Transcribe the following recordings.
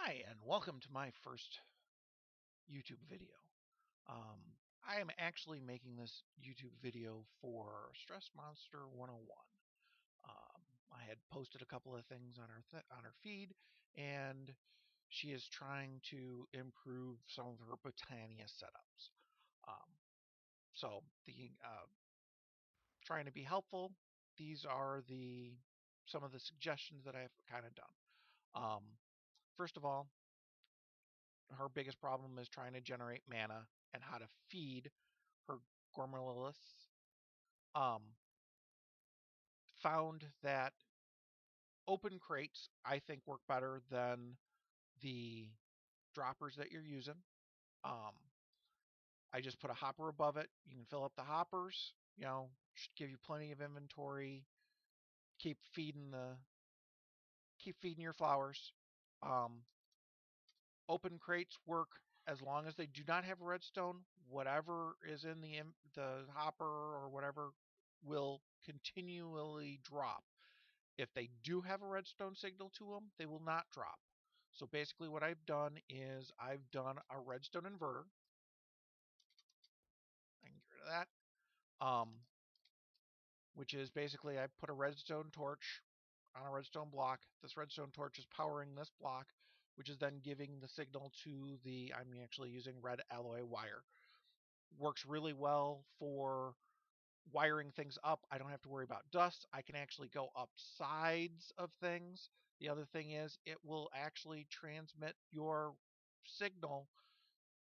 Hi, and welcome to my first YouTube video. Um, I am actually making this YouTube video for Stress Monster 101. I had posted a couple of things on her feed, and she is trying to improve some of her Botania setups. Um, so, trying to be helpful. These are the some of the suggestions that I've kind of done. Um, First of all, her biggest problem is trying to generate mana and how to feed her Gormillis. Um, Found that open crates, I think, work better than the droppers that you're using. Um, I just put a hopper above it. You can fill up the hoppers. Should give you plenty of inventory. Keep feeding your flowers. Um, Open crates work as long as they do not have redstone. Whatever is in the hopper or whatever will continually drop. If they do have a redstone signal to them, they will not drop. So basically what I've done is I've done a redstone inverter. I can get rid of that. Which is basically I put a redstone torch on a redstone block. This redstone torch is powering this block, which is then giving the signal to I'm actually using red alloy wire. Works really well for wiring things up. I don't have to worry about dust. I can actually go up sides of things. The other thing is it will actually transmit your signal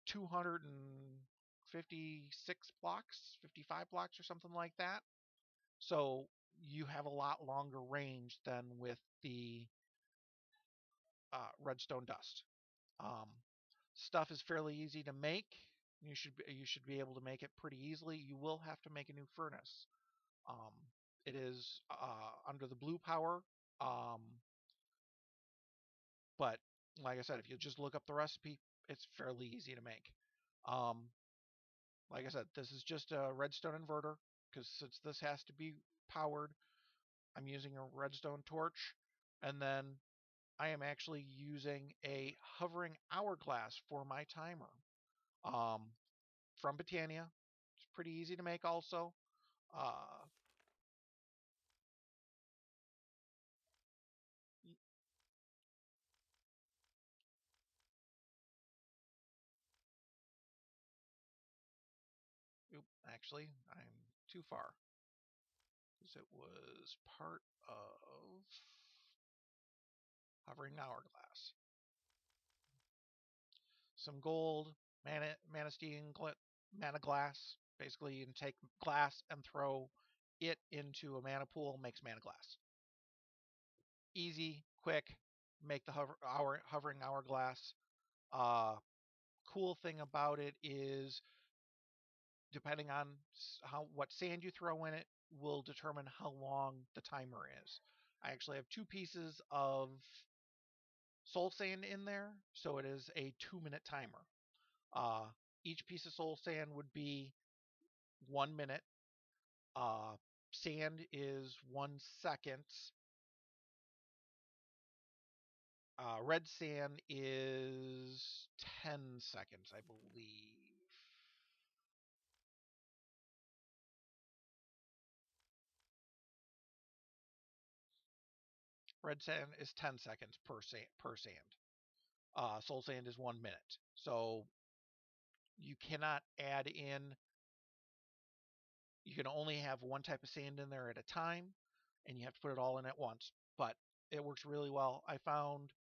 256 blocks, 55 blocks or something like that. So you have a lot longer range than with the redstone dust. Um, Stuff is fairly easy to make. You should be able to make it pretty easily. You will have to make a new furnace. Um, it is under the blue power, um, but like I said, if you just look up the recipe, it's fairly easy to make. Um, like I said, this is just a redstone inverter because since this has to be powered, I'm using a redstone torch, and then I am actually using a hovering hourglass for my timer. Um, from Botanina. It's pretty easy to make also. Uh, Actually, I'm too far because it was part of hovering hourglass. Some gold, manastine, mana glass. Basically, you can take glass and throw it into a mana pool, makes mana glass. Easy, quick, make the hovering hourglass. Cool thing about it is depending on what sand you throw in it will determine how long the timer is. I actually have two pieces of soul sand in there, so it is a 2-minute timer. Uh, each piece of soul sand would be 1 minute. Uh, Sand is 1 second. Red sand is 10 seconds, I believe. Red sand is 10 seconds per sand. Soul sand is 1 minute. So you cannot add in, you can only have one type of sand in there at a time, and you have to put it all in at once. But it works really well. I found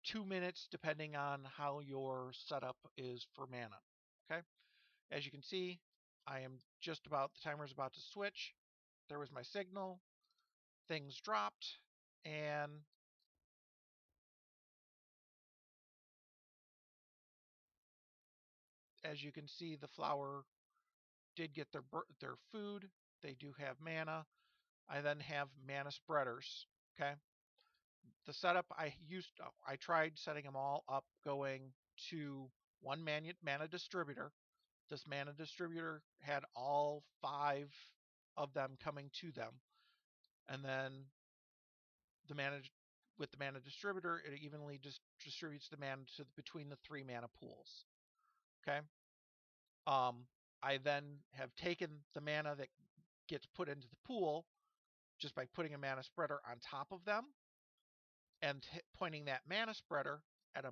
2 minutes depending on how your setup is for mana. Okay. As you can see, the timer is about to switch. There was my signal. Things dropped, and as you can see, the flower did get their food. They do have mana. I then have mana spreaders. Okay. The setup I tried setting them all up going to one mana distributor. This mana distributor had all 5 of them coming to them, and then the with the mana distributor, it evenly distributes the mana between the 3 mana pools. Okay. I then have taken the mana that gets put into the pool just by putting a mana spreader on top of them and pointing that mana spreader at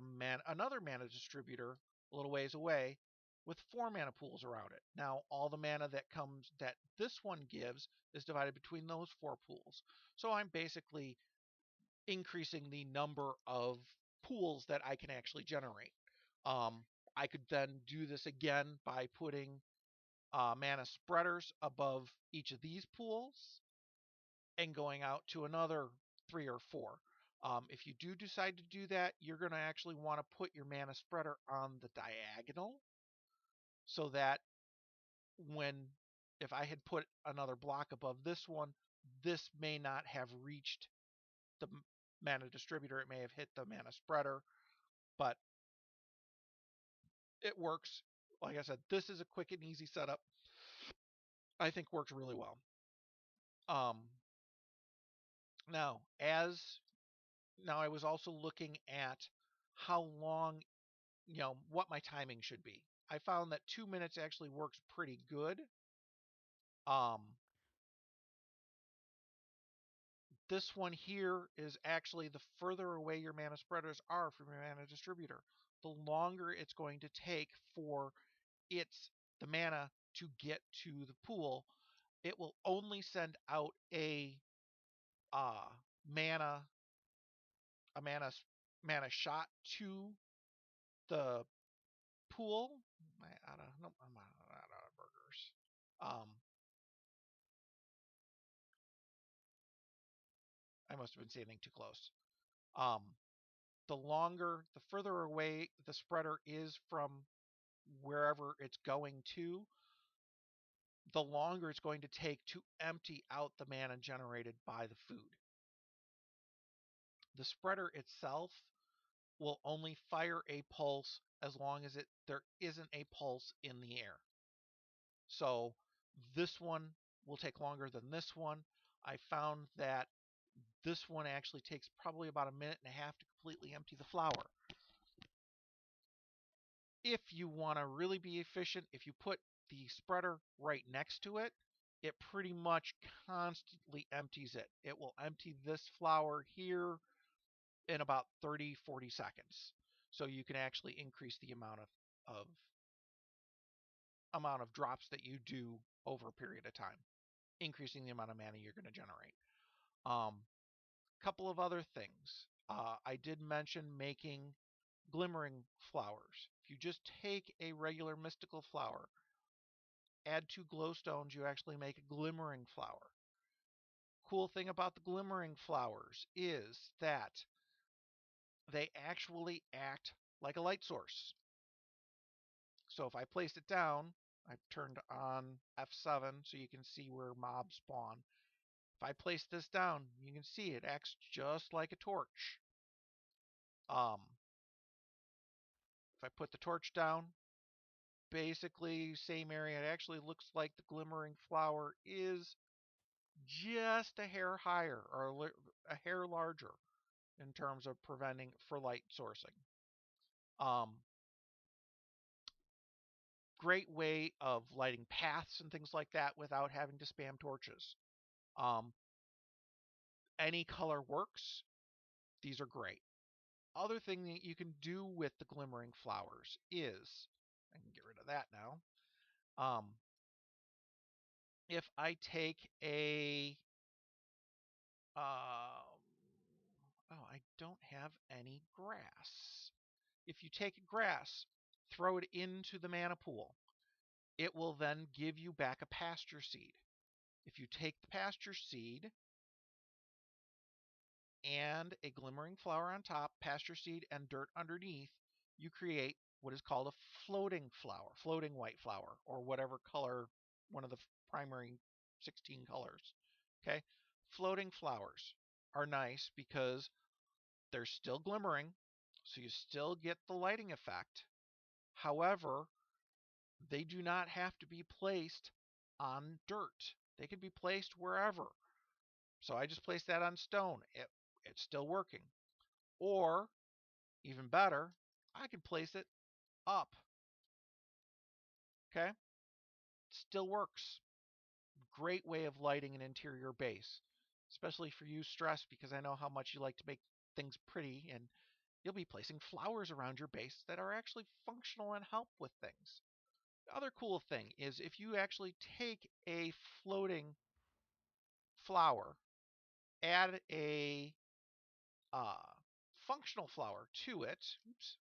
another mana distributor a little ways away with 4 mana pools around it. Now, all the mana that this one gives is divided between those 4 pools. So I'm basically increasing the number of pools that I can actually generate. I could then do this again by putting mana spreaders above each of these pools and going out to another 3 or 4. If you do decide to do that, you're going to actually want to put your mana spreader on the diagonal so that if I had put another block above this one, this may not have reached the mana distributor. It may have hit the mana spreader, but it works. Like I said, this is a quick and easy setup. I think works really well. Now I was also looking at how long, what my timing should be. I found that 2 minutes actually works pretty good. This one here is actually the further away your mana spreaders are from your mana distributor, the longer it's going to take for the mana to get to the pool. It will only send out a mana shot to the pool. I'm out of burgers. I must have been standing too close. The further away the spreader is from wherever it's going to, the longer it's going to take to empty out the mana generated by the food. The spreader itself will only fire a pulse as long as there isn't a pulse in the air. So this one will take longer than this one. I found that this one actually takes probably about 1.5 minutes to completely empty the flower. If you want to really be efficient, if you put the spreader right next to it, it pretty much constantly empties it. It will empty this flower here in about 30-40 seconds. So you can actually increase the amount of drops that you do over a period of time, increasing the amount of mana you're going to generate. Couple of other things. I did mention making glimmering flowers. If you just take a regular mystical flower, add 2 glowstones, you actually make a glimmering flower. Cool thing about the glimmering flowers is that they actually act like a light source. So if I placed it down, I've turned on F7 so you can see where mobs spawn. If I place this down, you can see it acts just like a torch. If I put the torch down, basically same area. It actually looks like the glimmering flower is just a hair higher or a hair larger in terms of preventing for light sourcing. Great way of lighting paths and things like that without having to spam torches. Any color works. These are great. Other thing that you can do with the glimmering flowers is, I can get rid of that now. If I take I don't have any grass. If you take grass, throw it into the mana pool, it will then give you back a pasture seed. If you take the pasture seed and a glimmering flower on top, pasture seed, and dirt underneath, you create what is called a floating flower, floating white flower, or whatever color, one of the primary 16 colors. Okay? Floating flowers are nice because they're still glimmering, so you still get the lighting effect. However, they do not have to be placed on dirt. They can be placed wherever. So I just placed that on stone. it's still working. Or, even better, I can place it up. Okay? Still works. Great way of lighting an interior base, especially for you, Stress, because I know how much you like to make things pretty, and you'll be placing flowers around your base that are actually functional and help with things. The other cool thing is if you actually take a floating flower, add a uh, functional flower to it. Oops.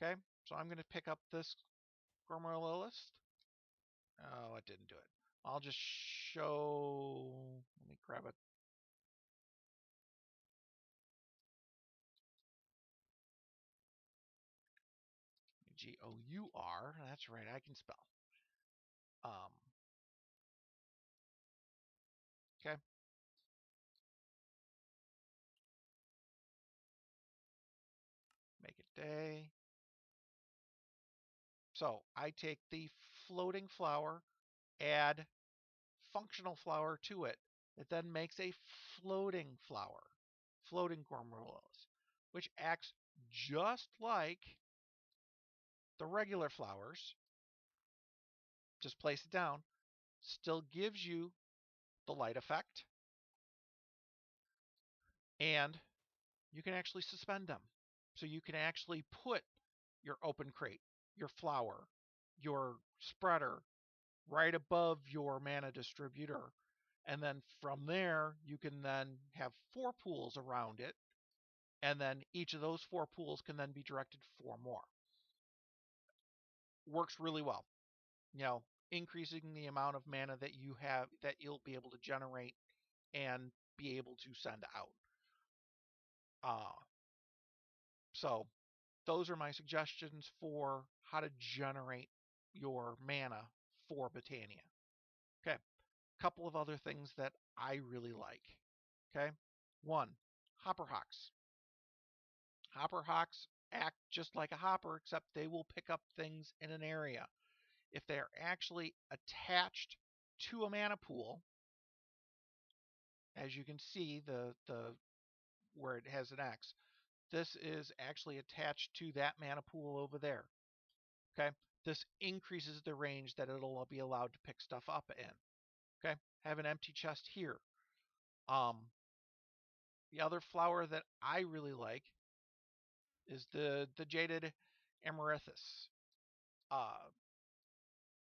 Okay, so I'm going to pick up this Glomerulus. Oh, it didn't do it. I'll just show. Let me grab it. G-O-U-R. That's right, I can spell. Okay. Make it day. So I take the floating flower, add functional flower to it. It then makes a floating flower, floating Glomerulus, which acts just like the regular flowers. Just place it down. Still gives you the light effect, and you can actually suspend them. So you can actually put your open crate, your flower, your spreader right above your mana distributor. And then from there, you can then have 4 pools around it. And then each of those 4 pools can then be directed 4 more. Works really well. You know, increasing the amount of mana that you have, that you'll be able to generate and be able to send out. So those are my suggestions for how to generate your mana for Botania. Okay, a couple of other things that I really like. Okay, 1, Hopper Hawks. Hopper Hawks act just like a hopper, except they will pick up things in an area. If they're actually attached to a mana pool, as you can see, the where it has an X, this is actually attached to that mana pool over there. Okay, this increases the range that it'll be allowed to pick stuff up in. Okay, have an empty chest here. The other flower that I really like is the jaded amaryllis.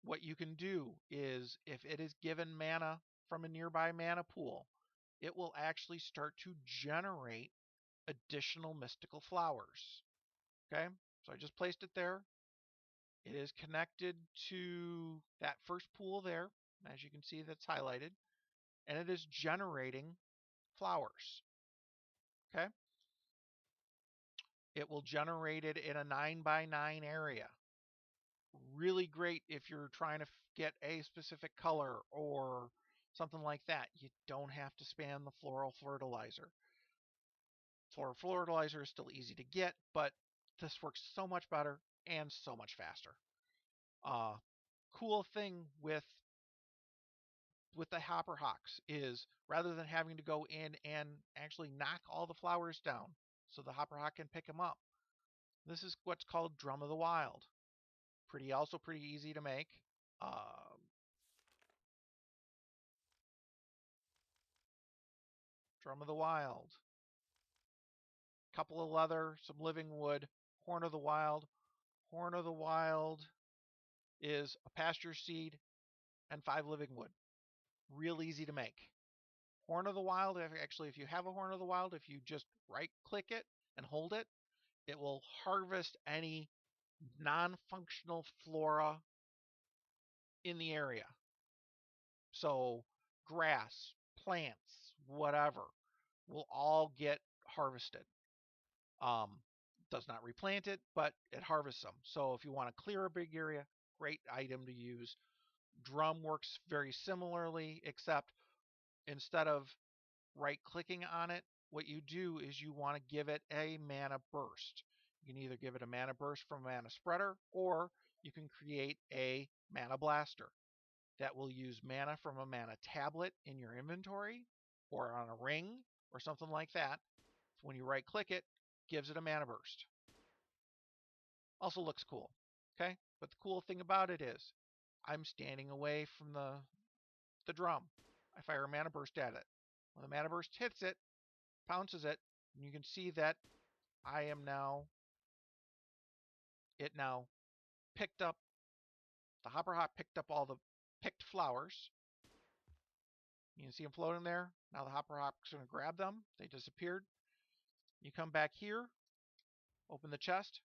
What you can do is, if it is given mana from a nearby mana pool, it will actually start to generate additional mystical flowers. Okay, so I just placed it there. It is connected to that first pool there, as you can see that's highlighted, and it is generating flowers. Okay, it will generate it in a 9x9 area. Really great if you're trying to get a specific color or something like that. You don't have to spam the floral fertilizer. Floral fertilizer is still easy to get, but this works so much better and so much faster. Cool thing with the Hopper Hawks is, rather than having to go in and actually knock all the flowers down so the Hopper Hawk can pick them up, this is what's called Drum of the Wild. Also pretty easy to make. Drum of the Wild. Couple of leather, some living wood, Horn of the Wild. Horn of the Wild is a pasture seed and 5 living wood. Real easy to make. Horn of the Wild, actually, if you have a Horn of the Wild, if you just right click it and hold it, it will harvest any non-functional flora in the area. So grass, plants, whatever, will all get harvested. Does not replant it, but it harvests them. So if you want to clear a big area, great item to use. Drum works very similarly, except instead of right-clicking on it, what you do is you want to give it a mana burst. You can either give it a mana burst from a mana spreader, or you can create a mana blaster that will use mana from a mana tablet in your inventory, or on a ring, or something like that. When you right click it, gives it a mana burst. Also looks cool. Okay? But the cool thing about it is I'm standing away from the drum. I fire a mana burst at it. When the mana burst hits it, pounces it, and you can see that I am now, it now picked up, the hopper hop picked up all the picked flowers. You can see them floating there. Now the hopper hop's going to grab them. They disappeared. You come back here, open the chest.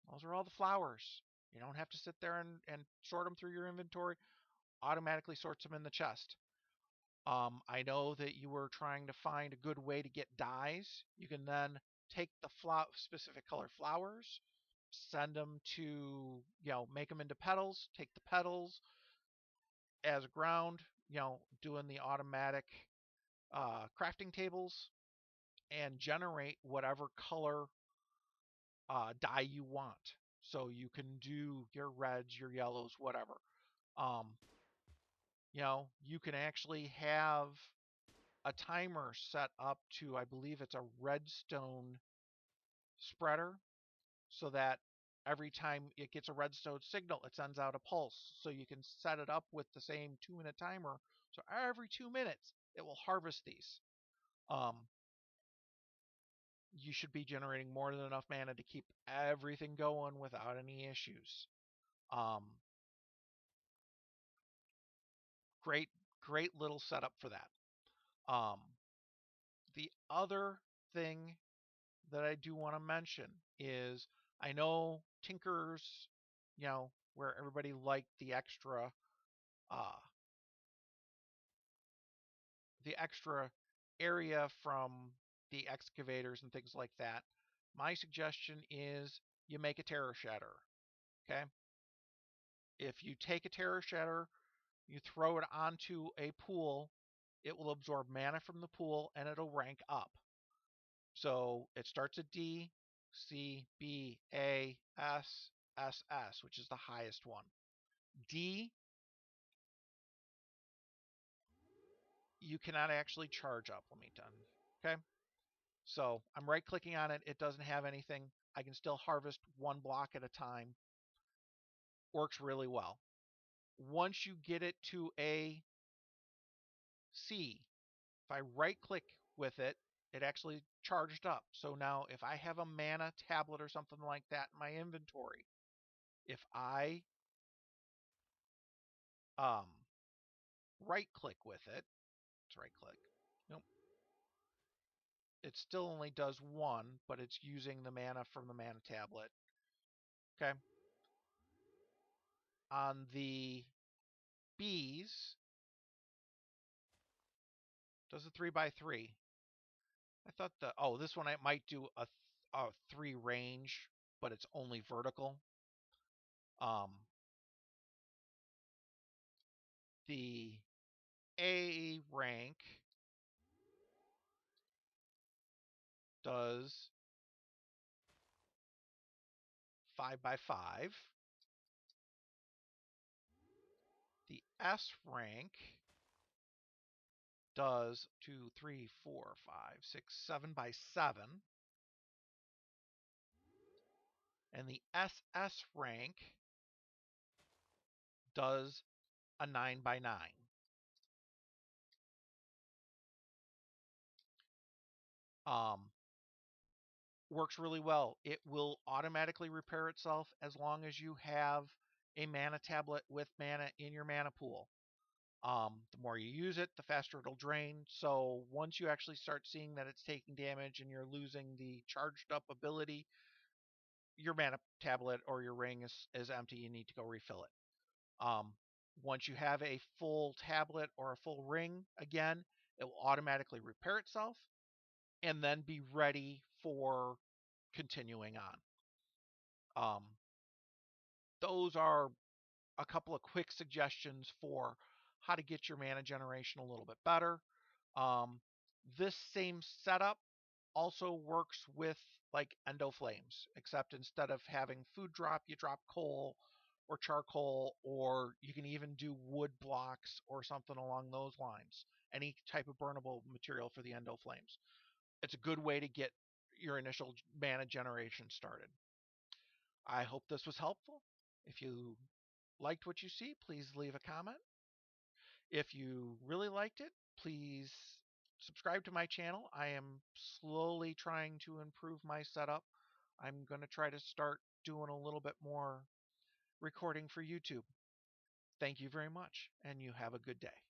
Those are all the flowers. You don't have to sit there and sort them through your inventory. Automatically sorts them in the chest. I know that you were trying to find a good way to get dyes. You can then take the specific color flowers, send them to, make them into petals, take the petals as ground, doing the automatic crafting tables, and generate whatever color dye you want. So you can do your reds, your yellows, whatever. Um, you can actually have a timer set up to, I believe it's a redstone spreader, so that every time it gets a redstone signal, it sends out a pulse. So you can set it up with the same 2-minute timer. So every 2 minutes, it will harvest these. You should be generating more than enough mana to keep everything going without any issues. Great, great little setup for that. The other thing that I do want to mention is I know Tinkers, where everybody liked uh, the extra area from the excavators and things like that. My suggestion is you make a terror shatter. Okay? If you take a terror shatter, you throw it onto a pool, it will absorb mana from the pool and it'll rank up. So it starts at D, C, B, A, S, S, S, which is the highest one. D, you cannot actually charge up. Let me done. Okay. So I'm right clicking on it. It doesn't have anything. I can still harvest one block at a time. Works really well. Once you get it to a C, if I right click with it, it actually charged up. So now if I have a mana tablet or something like that in my inventory, if I right click with it, let's right click. Nope. It still only does one, but it's using the mana from the mana tablet. Okay. On the Bs, does a 3x3. I thought this one I might do a 3 range, but it's only vertical. The A rank does 5x5. The S rank does 2, 3, 4, 5, 6, 7x7. And the SS rank does a 9x9. Works really well. It will automatically repair itself as long as you have a mana tablet with mana in your mana pool. The more you use it, the faster it'll drain. So once you actually start seeing that it's taking damage and you're losing the charged up ability, your mana tablet or your ring is empty. You need to go refill it. Once you have a full tablet or a full ring, again, it will automatically repair itself and then be ready for continuing on. Those are a couple of quick suggestions for how to get your mana generation a little bit better. This same setup also works with like endo flames, except instead of having food drop, you drop coal or charcoal, or you can even do wood blocks or something along those lines. Any type of burnable material for the endo flames. it's a good way to get your initial mana generation started. I hope this was helpful. If you liked what you see, please leave a comment. If you really liked it, please subscribe to my channel. I am slowly trying to improve my setup. I'm going to try to start doing a little bit more recording for YouTube. Thank you very much, and you have a good day.